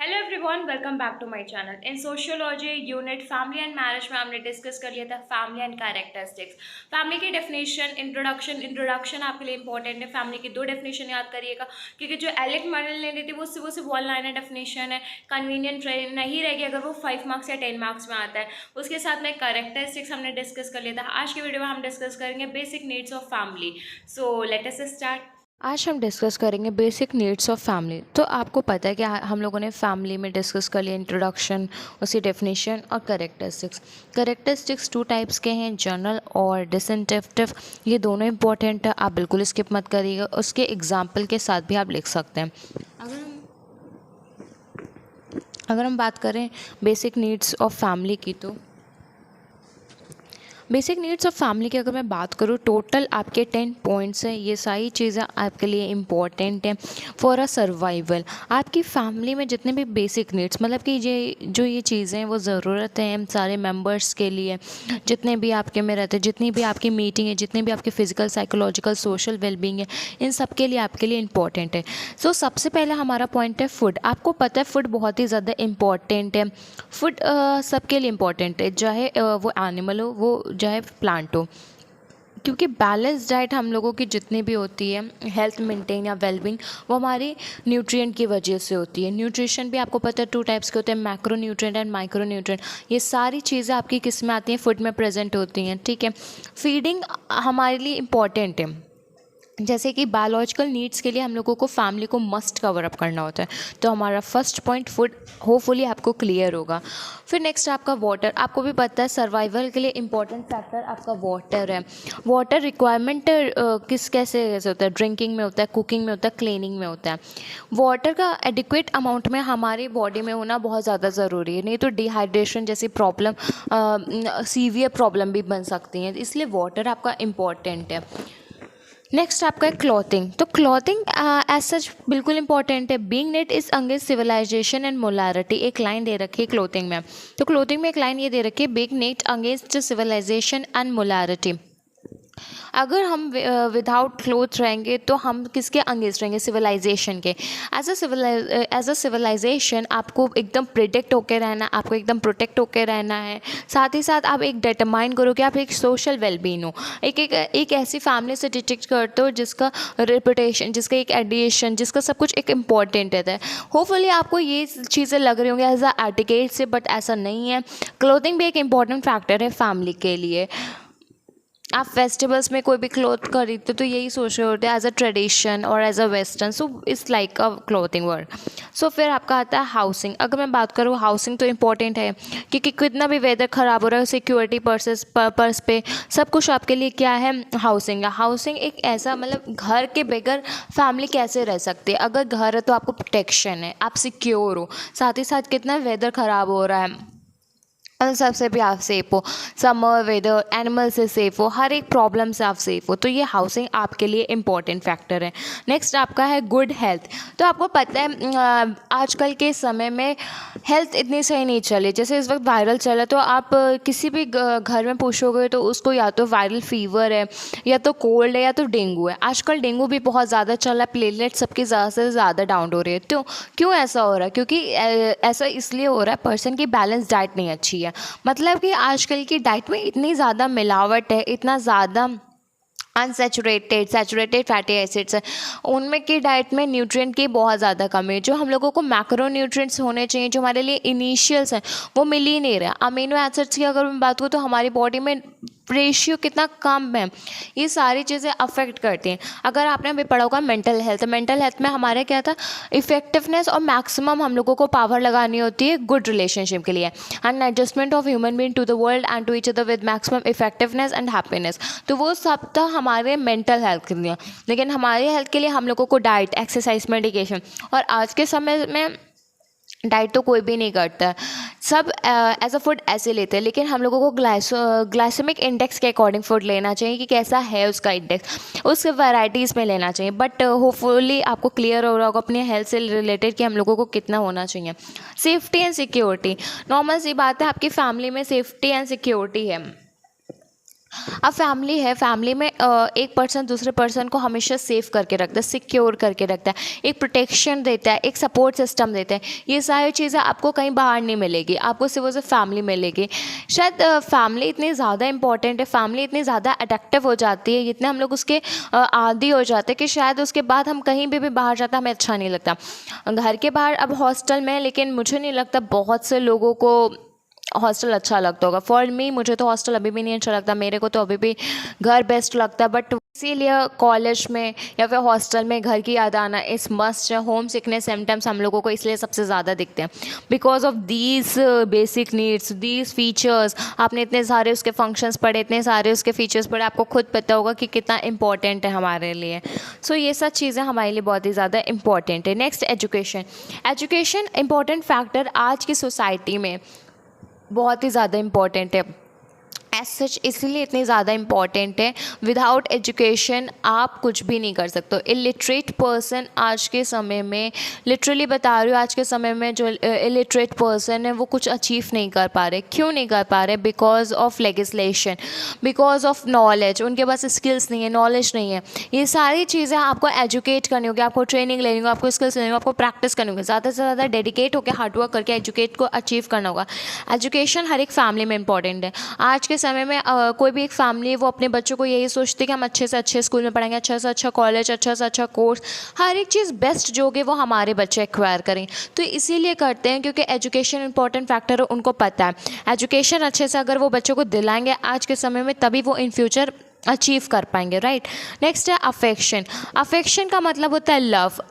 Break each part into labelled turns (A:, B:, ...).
A: Hello everyone, welcome back to my channel. In sociology unit family and marriage में हमने discuss कर लिया था फैमिली एंड कैरेक्टरिस्टिक्स। फैमिली की डेफिनेशन, इंट्रोडक्शन आपके लिए इंपॉर्टेंट है। फैमिली की दो डेफिनेशन याद करिएगा, क्योंकि जो एलेक्ट मॉडल ने दी थी वो सिर्फ वन लाइनर डेफिनेशन है, कन्वीनियंट नहीं रहेगी अगर वो 5 मार्क्स या 10 मार्क्स में आता है। उसके साथ में कैरेक्टरिस्टिक्स हमने डिस्कस कर लिया था। आज की वीडियो में हम डिस्कस करेंगे basic needs of family. So let us start.
B: आज हम डिस्कस करेंगे बेसिक नीड्स ऑफ फैमिली। तो आपको पता है कि हम लोगों ने फैमिली में डिस्कस कर लिया इंट्रोडक्शन, उसकी डेफिनेशन और कैरेक्टरिस्टिक्स। कैरेक्टरिस्टिक्स टू टाइप्स के हैं, जनरल और डिसइंस्टिंक्टिव। ये दोनों इंपॉर्टेंट है, आप बिल्कुल स्किप मत करिएगा। उसके एग्जाम्पल के साथ भी आप लिख सकते हैं। अगर हम बात करें बेसिक नीड्स ऑफ फैमिली की, तो बेसिक नीड्स ऑफ फैमिली की अगर मैं बात करूँ, टोटल आपके 10 पॉइंट्स हैं। ये सारी चीज़ें आपके लिए इम्पॉर्टेंट हैं फॉर अ सर्वाइवल। आपकी फैमिली में जितने भी बेसिक नीड्स, मतलब कि ये चीज़ें हैं वो ज़रूरत है सारे मेंबर्स के लिए, जितने भी आपके में रहते हैं, जितनी भी आपकी मीटिंग है, जितनी भी आपकी फ़िज़िकल, साइकोलॉजिकल, सोशल वेलबींग है, इन सब के लिए आपके लिए इम्पॉर्टेंट है। सो सबसे पहले हमारा पॉइंट है फूड। आपको पता है फूड बहुत ही ज़्यादा इम्पॉर्टेंट है। फूड सबके लिए इम्पॉर्टेंट है, चाहे वो एनिमल हो, वो चाहे प्लांट हो, क्योंकि बैलेंस डाइट हम लोगों की जितनी भी होती है, हेल्थ मेंटेन या वेलबींग, वो हमारी न्यूट्रिएंट की वजह से होती है। न्यूट्रिशन भी आपको पता है 2 टाइप्स के होते हैं, macro nutrient and micro nutrient. ये सारी चीज़ें आपकी किस में आती हैं? फूड में प्रेजेंट होती हैं, ठीक है। फीडिंग हमारे लिए इम्पॉर्टेंट है। जैसे कि बायोलॉजिकल नीड्स के लिए हम लोगों को फैमिली को मस्ट कवर अप करना होता है। तो हमारा फर्स्ट पॉइंट फूड होपफुली आपको क्लियर होगा। फिर नेक्स्ट आपका वाटर। आपको भी पता है सर्वाइवल के लिए इंपॉर्टेंट फैक्टर आपका वाटर है। वाटर रिक्वायरमेंट कैसे होता है? ड्रिंकिंग में होता है, कुकिंग में होता है, क्लीनिंग में होता है। वाटर का एडिक्वेट अमाउंट में हमारी बॉडी में होना बहुत ज़्यादा ज़रूरी है, नहीं तो डिहाइड्रेशन जैसी प्रॉब्लम, सीवियर प्रॉब्लम भी बन सकती हैं। इसलिए वाटर आपका इम्पॉर्टेंट है। नेक्स्ट आपका है क्लॉथिंग। तो क्लॉथिंग एज सच बिल्कुल इंपॉर्टेंट है। Being net is against civilisation and morality. एक लाइन दे रखी है क्लॉथिंग में। तो क्लॉथिंग में एक लाइन ये दे रखी है, being net against civilisation and morality. अगर हम विदाउट क्लोथ रहेंगे तो हम किसके अगेंस्ट रहेंगे? सिविलाइजेशन के। एज अ सिविलाइजेशन आपको एकदम प्रिडिक्ट होकर रहना, आपको एकदम प्रोटेक्ट होकर रहना है। साथ ही साथ आप एक डिटरमाइन करो कि आप एक सोशल वेलबींग हो, एक ऐसी फैमिली से डिटेक्ट करते हो जिसका रेपुटेशन, जिसका एक एडिएशन, जिसका सब कुछ एक इम्पॉर्टेंट है। होपफुली आपको ये चीज़ें लग रही होंगी एज अ एटिकेट से, बट ऐसा नहीं है। क्लोथिंग भी एक इम्पॉर्टेंट फैक्टर है फैमिली के लिए। आप फेस्टिवल्स में कोई भी क्लॉथ खरीदते तो यही सोच रहे होते हैं एज अ ट्रेडिशन और as a western, so it's like a clothing word. सो फिर आपका आता है हाउसिंग। अगर मैं बात करूँ, हाउसिंग तो इम्पॉर्टेंट है, क्योंकि कितना भी वेदर ख़राब हो रहा है, सिक्योरिटी पर्पस पे सब कुछ आपके लिए क्या है? हाउसिंग है। हाउसिंग एक ऐसा, मतलब घर के बगैर फैमिली कैसे रह सकती है? अगर घर है तो आपको प्रोटेक्शन है, आप सिक्योर हो। साथ ही साथ कितना वेदर ख़राब हो रहा है, उन सबसे भी आप सेफ हो। समर वेदर, एनिमल से सेफ हो, हर एक प्रॉब्लम से आप सेफ हो। तो ये हाउसिंग आपके लिए इम्पॉर्टेंट फैक्टर है। नेक्स्ट आपका है गुड हेल्थ। तो आपको पता है आजकल के समय में हेल्थ इतनी सही नहीं चली। जैसे इस वक्त वायरल चला, तो आप किसी भी घर में पूछोगे तो उसको या तो वायरल फीवर है, या तो कोल्ड है, या तो डेंगू है। आजकल डेंगू भी बहुत ज़्यादा चला है, प्लेटलेट सबकी ज़्यादा से ज़्यादा डाउन हो रही है। तो क्यों ऐसा हो रहा है? क्योंकि ऐसा इसलिए हो रहा है, पर्सन की बैलेंस डाइट नहीं अच्छी है। मतलब कि आजकल की डाइट में इतनी ज़्यादा मिलावट है, इतना ज़्यादा सैचुरेटेड फैटी एसिड्स है, उनमें की डाइट में न्यूट्रिएंट की बहुत ज़्यादा कमी है। जो हम लोगों को मैक्रो न्यूट्रिएंट्स होने चाहिए, जो हमारे लिए इनिशियल्स हैं, वो मिल ही नहीं रहा। अमीनो एसिड्स की अगर मैं बात करूँ तो हमारी बॉडी में रेशियो कितना कम है, ये सारी चीज़ें अफेक्ट करती हैं। अगर आपने अभी पढ़ा होगा मेंटल हेल्थ में हमारे क्या था? इफेक्टिवनेस और मैक्सिमम हम लोगों को पावर लगानी होती है गुड रिलेशनशिप के लिए, and adjustment of human being to the world and to each other with maximum effectiveness and happiness. तो वो सब था हमारे मेंटल हेल्थ के लिए। लेकिन हमारे हेल्थ के लिए हम लोगों को डाइट, एक्सरसाइज, मेडिकेशन, और आज के समय में डाइट तो कोई भी नहीं करता है, सब एज अ फूड ऐसे लेते हैं। लेकिन हम लोगों को ग्लाइसेमिक इंडेक्स के अकॉर्डिंग फूड लेना चाहिए कि कैसा है उसका इंडेक्स, उस वैराइटीज़ में लेना चाहिए। बट होपफुली आपको क्लियर हो रहा होगा अपने हेल्थ से रिलेटेड कि हम लोगों को कितना होना चाहिए। सेफ्टी एंड सिक्योरिटी, नॉर्मल सी बात है, आपकी फैमिली में सेफ्टी एंड सिक्योरिटी है। अब फैमिली है, फैमिली में एक पर्सन दूसरे पर्सन को हमेशा सेफ करके रखता है, सिक्योर करके रखता है, एक प्रोटेक्शन देता है, एक सपोर्ट सिस्टम देता है। ये सारी चीज़ें आपको कहीं बाहर नहीं मिलेगी, आपको सिर्फ और सिर्फ फैमिली मिलेगी। शायद फैमिली इतनी ज़्यादा इंपॉर्टेंट है, फैमिली इतनी ज़्यादा अट्रैक्टिव हो जाती है, इतने हम लोग उसके आदी हो जाते हैं कि शायद उसके बाद हम कहीं भी बाहर जाता हमें अच्छा नहीं लगता। घर के बाहर अब हॉस्टल में, लेकिन मुझे नहीं लगता बहुत से लोगों को हॉस्टल अच्छा लगता होगा। फॉर मी, मुझे तो हॉस्टल अभी भी नहीं अच्छा लगता, मेरे को तो अभी भी घर बेस्ट लगता है। बट इसीलिए कॉलेज में या फिर हॉस्टल में घर की याद आना इस मस्ट है। होम सिकनेस सिम्टम्स हम लोगों को इसलिए सबसे ज़्यादा दिखते हैं because of these basic needs, these features. आपने इतने सारे उसके फंक्शंस पढ़े, इतने सारे उसके फीचर्स पढ़े, आपको खुद पता होगा कि कितना इंपॉर्टेंट है हमारे लिए। सो ये सब चीज़ें हमारे लिए बहुत ही ज़्यादा इंपॉर्टेंट है। Next, education. Education important factor आज की सोसाइटी में बहुत ही ज़्यादा इम्पॉर्टेंट है। एज सच इसीलिए इतनी ज़्यादा इम्पॉर्टेंट है। विदाउट एजुकेशन आप कुछ भी नहीं कर सकते। इलिटरेट पर्सन आज के समय में, लिटरली बता रही हूँ, आज के समय में जो इलिटरेट पर्सन है वो कुछ अचीव नहीं कर पा रहे। क्यों नहीं कर पा रहे? Because of legislation, because of knowledge. उनके पास स्किल्स नहीं है, नॉलेज नहीं है। ये सारी चीज़ें आपको एजुकेट करनी होगी, आपको ट्रेनिंग लेनी होगी, आपको स्किल्स लेनी होगी, आपको प्रैक्टिस करनी होगी, ज़्यादा से ज़्यादा डेडिकेट होकर हार्डवर्क करके एजुकेट को अचीव करना होगा। एजुकेशन हर एक फैमिली में इंपॉर्टेंट है। आज के समय में कोई भी एक फैमिली है वो अपने बच्चों को यही सोचती है कि हम अच्छे से अच्छे स्कूल में पढ़ाएंगे, अच्छा से अच्छा कॉलेज, अच्छा से अच्छा कोर्स, हर एक चीज़ बेस्ट जो होगी वो हमारे बच्चे एक्वायर करें। तो इसीलिए करते हैं क्योंकि एजुकेशन इंपॉर्टेंट फैक्टर है, उनको पता है। एजुकेशन अच्छे से अगर वो बच्चों को दिलाएंगे आज के समय में, तभी वो इन फ्यूचर अचीव कर पाएंगे, राइट। नेक्स्ट है अफेक्शन। अफेक्शन का मतलब होता है लव।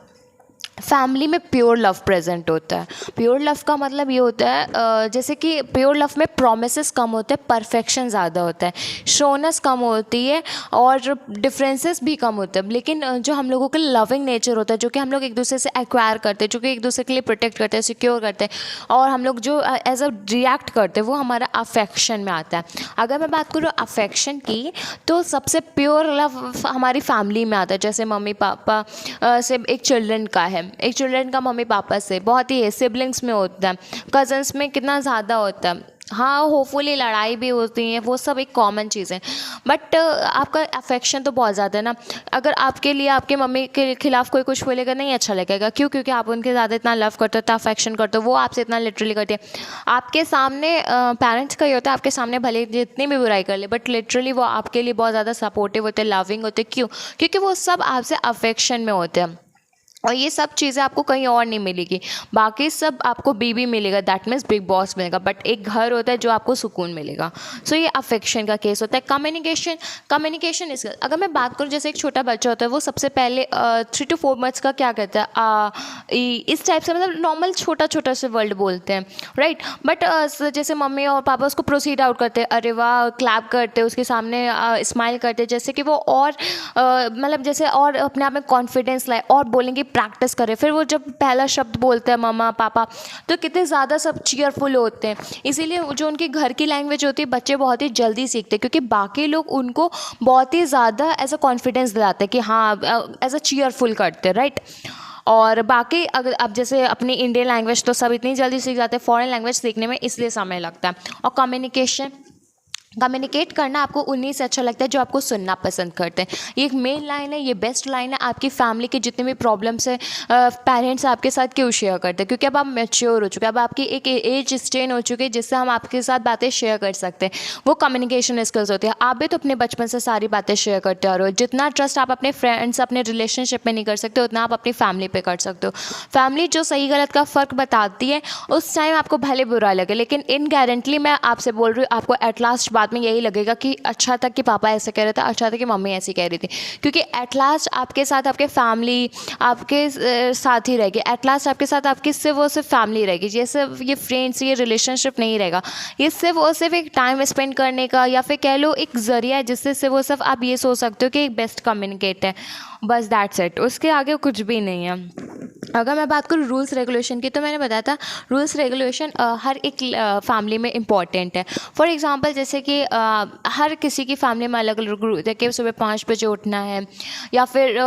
B: फैमिली में प्योर लव प्रेजेंट होता है। प्योर लव का मतलब ये होता है जैसे कि प्योर लव में प्रोमिसेस कम होते हैं, परफेक्शन ज़्यादा होता है, शोनेस कम होती है और डिफरेंसेस भी कम होते हैं। लेकिन जो हम लोगों का लविंग नेचर होता है, जो कि हम लोग एक दूसरे से एक्वायर करते हैं, जो कि एक दूसरे के लिए प्रोटेक्ट करते हैं, सिक्योर करते हैं, और हम लोग जो एज अ रिएक्ट करते हैं, वो हमारा अफेक्शन में आता है। अगर मैं बात करूँ अफेक्शन की, तो सबसे प्योर लव हमारी फैमिली में आता है। जैसे मम्मी पापा से एक चिल्ड्रन का है, एक चिल्ड्रन का मम्मी पापा से बहुत ही है, सिबलिंग्स में होता है, कज़न्स में कितना ज़्यादा होता है। हाँ, होपफुली लड़ाई भी होती है, वो सब एक कॉमन चीज़ है, बट आपका अफेक्शन तो बहुत ज़्यादा है ना। अगर आपके लिए आपके मम्मी के खिलाफ कोई कुछ बोलेगा, नहीं अच्छा लगेगा। क्यों? क्योंकि आप उनके ज़्यादा इतना लव करते हो, इतना अफेक्शन करते हो, वो आपसे इतना लिटरली करते हैं। आपके सामने पेरेंट्स का ही होता है, आपके सामने भले जितनी भी बुराई कर ले, बट लिटरली वो आपके लिए बहुत ज़्यादा सपोर्टिव होते हैं, लविंग होते हैं। क्यों? क्योंकि वो सब आपसे अफेक्शन में होते हैं, और ये सब चीज़ें आपको कहीं और नहीं मिलेगी। बाकी सब आपको बीबी मिलेगा, दैट मीन्स बिग बॉस मिलेगा, बट एक घर होता है जो आपको सुकून मिलेगा। सो ये अफेक्शन का केस होता है। Communication, communication skill. अगर मैं बात करूँ, जैसे एक छोटा बच्चा होता है, वो सबसे पहले 3 to 4 मंथ्स का क्या कहता है, इस टाइप से, मतलब नॉर्मल छोटा छोटा से वर्ड बोलते हैं, राइट। बट जैसे मम्मी और पापा उसको प्रोसीड आउट करते हैं, अरे वाह, क्लैप करते हैं, उसके सामने स्माइल करते हैं, जैसे कि वो और मतलब जैसे और अपने आप में कॉन्फिडेंस लाए और बोलेंगे, प्रैक्टिस करें। फिर वो जब पहला शब्द बोलते हैं मम्मा पापा, तो कितने ज़्यादा सब चीयरफुल होते हैं। इसीलिए जो उनकी घर की लैंग्वेज होती है, बच्चे बहुत ही जल्दी सीखते हैं, क्योंकि बाकी लोग उनको बहुत ही ज़्यादा एज अ कॉन्फिडेंस दिलाते हैं कि हाँ, एज अ चीयरफुल करते हैं, राइट। और बाकी अगर अब जैसे अपनी इंडियन लैंग्वेज तो सब इतनी जल्दी सीख जाते हैं, फॉरेन लैंग्वेज सीखने में इसलिए समय लगता है। और कम्युनिकेशन, कम्युनिकेट करना आपको उन्हीं से अच्छा लगता है जो आपको सुनना पसंद करते हैं। ये एक मेन लाइन है, ये बेस्ट लाइन है। आपकी फैमिली के जितने भी प्रॉब्लम्स है, पेरेंट्स आपके साथ क्यों शेयर करते हैं? क्योंकि अब आप मैच्योर हो चुके हैं, अब आपकी एक एज स्टेन हो चुकी है जिससे हम आपके साथ बातें शेयर कर सकते हैं। वो कम्युनिकेशन स्किल्स होती है। आप भी तो अपने बचपन से सारी बातें शेयर करते आ रहे हो। जितना ट्रस्ट आप अपने फ्रेंड्स, अपने रिलेशनशिप में नहीं कर सकते, उतना आप अपनी फैमिली पे कर सकते हो। फैमिली जो सही गलत का फ़र्क बताती है, उस टाइम आपको भले बुरा लगे, लेकिन इनगारंटली मैं आपसे बोल रही हूँ, आपको एट लास्ट बाद में यही लगेगा कि अच्छा था कि पापा ऐसे कह रहे थे, अच्छा था कि मम्मी ऐसी कह रही थी। क्योंकि एट लास्ट आपके साथ आपके फैमिली आपके साथ ही रहेगी। एट लास्ट आपके साथ आपकी सिर्फ और सिर्फ फैमिली रहेगी। ये सिर्फ ये फ्रेंड्स, ये रिलेशनशिप नहीं रहेगा। ये सिर्फ और सिर्फ एक टाइम स्पेंड करने का, या फिर कह लो एक ज़रिया है जिससे सिर्फ और सिर्फ आप ये सोच सकते हो कि एक बेस्ट कम्युनिकेट है, बस दैट्स इट। उसके आगे कुछ भी नहीं है। अगर मैं बात करूँ रूल्स रेगुलेशन की, तो मैंने बताया था रूल्स रेगुलेशन हर एक फैमिली में इम्पॉर्टेंट है। फॉर एग्जांपल जैसे कि हर किसी की फैमिली में अलग अलग रूल होते हैं कि सुबह 5 बजे उठना है, या फिर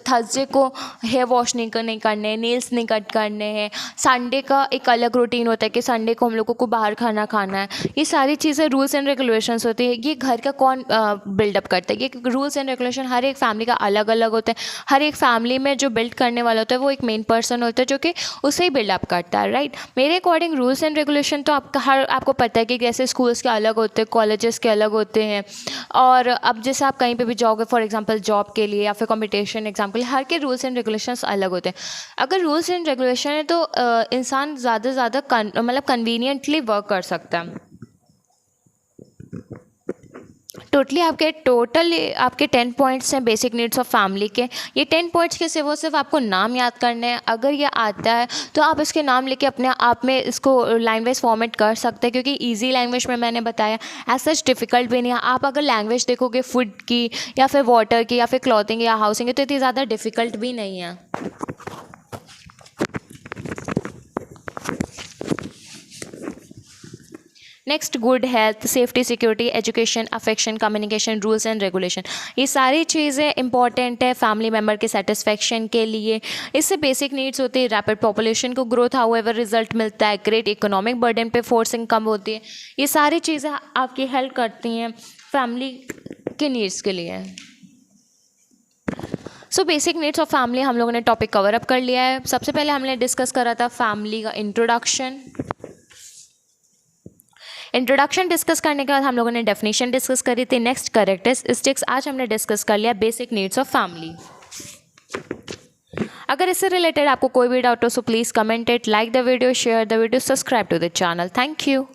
B: थर्सडे को हेयर वॉश नहीं करने, नेल्स नहीं कट करने हैं, संडे का एक अलग रूटीन होता है कि संडे को हम लोगों को बाहर खाना खाना है। ये सारी चीज़ें रूल्स एंड रेगुलेशंस होती है। ये घर का कौन बिल्डअप करता है? ये रूल्स एंड रेगुलेशन हर एक फैमिली का अलग अलग होता है। हर एक फैमिली में जो बिल्ड करने वाला होता है वो एक मेन पर्सन होता है जो कि उसे ही बिल्डअप करता है, राइट। मेरे अकॉर्डिंग रूल्स एंड रेगुलेशन तो आपको पता है कि कैसे स्कूल्स के अलग होते हैं, कॉलेजेस के अलग होते हैं, और अब जैसे आप कहीं पे भी जाओगे फॉर एग्जांपल जॉब के लिए या फिर कॉम्पिटिशन एग्जाम के लिए, हर के रूल्स एंड रेगुलेशंस अलग होते हैं। अगर रूल्स एंड रेगुलेशन है तो इंसान ज़्यादा से ज़्यादा मतलब कन्वीनियंटली वर्क कर सकता है। आपके 10 पॉइंट्स हैं बेसिक नीड्स ऑफ फैमिली के। ये 10 पॉइंट्स के सिर्फ आपको नाम याद करने हैं। अगर ये आता है तो आप इसके नाम लेके अपने आप में इसको लाइन वाइज फॉर्मेट कर सकते हैं, क्योंकि इजी लैंग्वेज में मैंने बताया, एज सच डिफ़िकल्ट भी नहीं है। आप अगर लैंग्वेज देखोगे फूड की या फिर वाटर की या फिर क्लॉथिंग या हाउसिंग की, तो इतनी ज़्यादा डिफ़िकल्ट भी नहीं है। Next, good health, safety, security, education, affection, communication, rules and regulation. ये सारी चीज़ें इंपॉर्टेंट है फैमिली मेम्बर के सेटिस्फेक्शन के लिए। इससे बेसिक नीड्स होती है, रैपिड पॉपुलेशन को ग्रोथ हाउएवर रिजल्ट मिलता है, ग्रेट इकोनॉमिक बर्डन पे फोर्सिंग कम होती है। ये सारी चीज़ें आपकी हेल्प करती हैं फैमिली के नीड्स के लिए। So basic needs of family हम लोगों ने टॉपिक कवर अप कर लिया है। सबसे पहले हमने डिस्कस करा था फैमिली का इंट्रोडक्शन डिस्कस करने के बाद हम लोगों ने डेफिनेशन डिस्कस करी थी। Next, characteristics. आज हमने डिस्कस कर लिया बेसिक नीड्स ऑफ फैमिली। अगर इससे रिलेटेड आपको कोई भी डाउट हो so please comment it, like the video, share the video, subscribe to the channel. Thank you.